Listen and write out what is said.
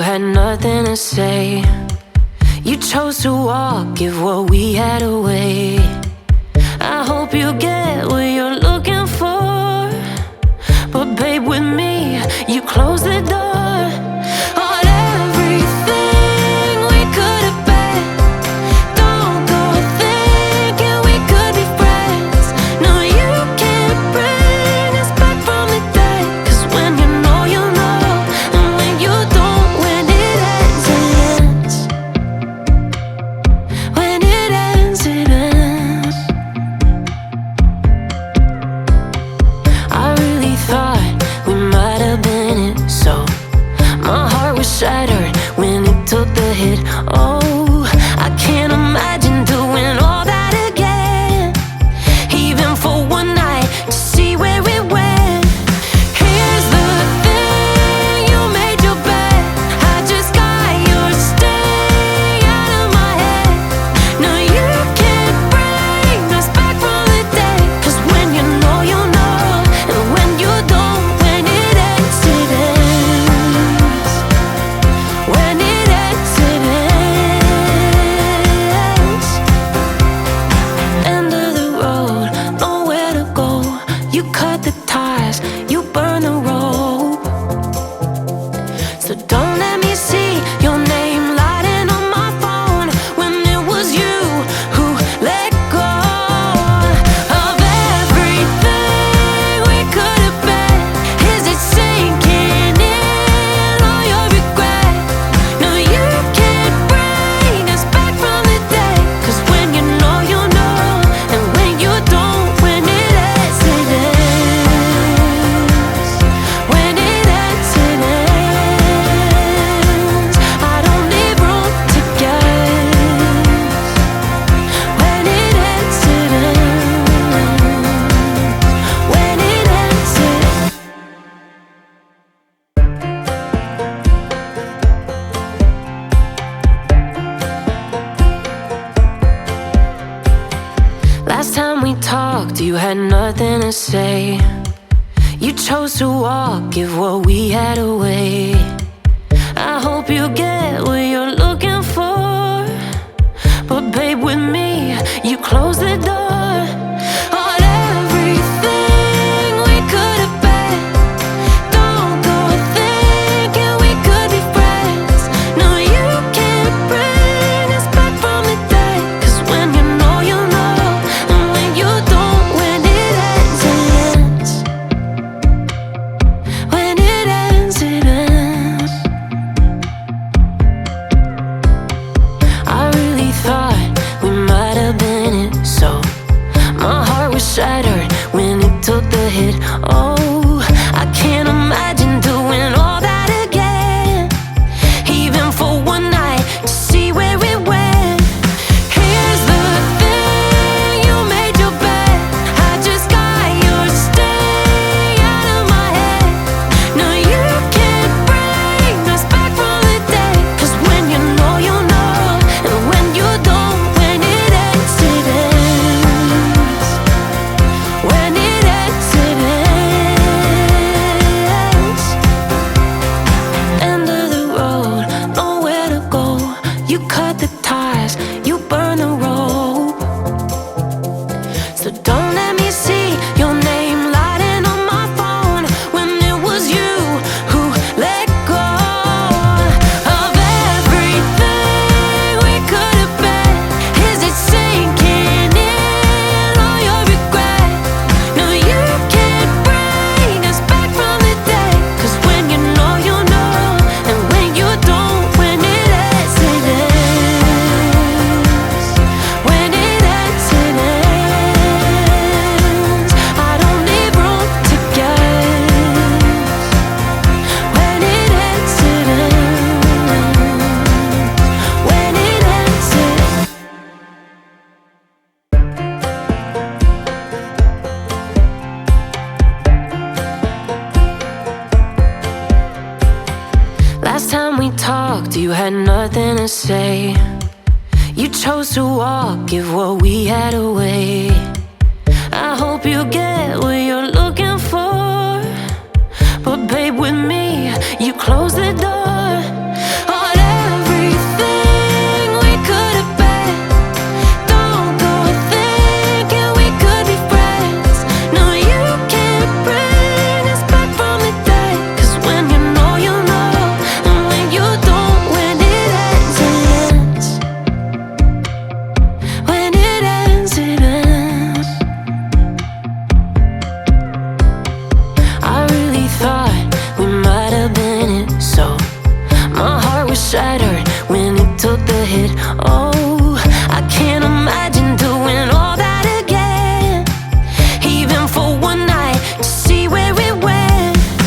had nothing to say. You chose to walk, give what we had away. I hope you get what you're looking for, but babe, with me, you close the door on everything we could have been. Don't go thinking we could be friends. No, you can't bring us back from the dead. 'Cause when you know, you know, and when you don't, when it ends, it ends. When it ends, it ends. I really thought we might have been it, so my heart was shattered when it took the hit. Oh, I can't imagine doing all that again, even for one night, to see where it went. Here's the thing, you made your bed, I just got your stay out of my head. No, you can't bring us back from the dead. 'Cause when you know, you know, and when you don't, when it ends, it ends. When it ends, it ends. End of the road, nowhere to go. You cut the ties, you burn the rope. So don't let me see your name lighting on my phone when it was you who let go of everything we could have been. Is it sinking in all your regret? No, you can't bring us back from the dead. 'Cause when you know, you know, and when you don't, when it ends, it ends. When it ends, it ends. I don't need room to guess. When it ends, it ends. When it ends, it ends. Last time we talked, you had nothing to say. You chose to walk, give what we had away. I hope you get what you're looking for, but babe, with me, you close the door on everything we could have been. Don't go thinking we could be friends. No, you can't bring us back from the dead. 'Cause when you know, you know, and when you don't, when it ends, it ends. When it ends, it ends. I really thought we might have been it, so my heart was shattered when it took the hit. Oh, I can't imagine doing all that again, even for one night, to see where it went. Here's the thing, you made your bed, I just got your stay out of my head. No, you can't bring us back from the dead. 'Cause when you know, you know, and when you don't, when it ends, it ends. When it ends, it ends. End of the road, nowhere to go. You cut the ties, you burn the rope. So don't let me see your name lighting on my phone when it was you who let go of everything we could have been. Is it sinking in all your regret? No, you can't bring us back from the dead. 'Cause when you know, you know, and when you don't, when it ends, it ends. When it ends, it ends. I don't need room to guess. When it ends, it ends. When it ends, it ends. Last time we talked, you had nothing to say. You chose to walk, give what we had away. I hope you get what you're looking for, but babe, with me, you close the door was shattered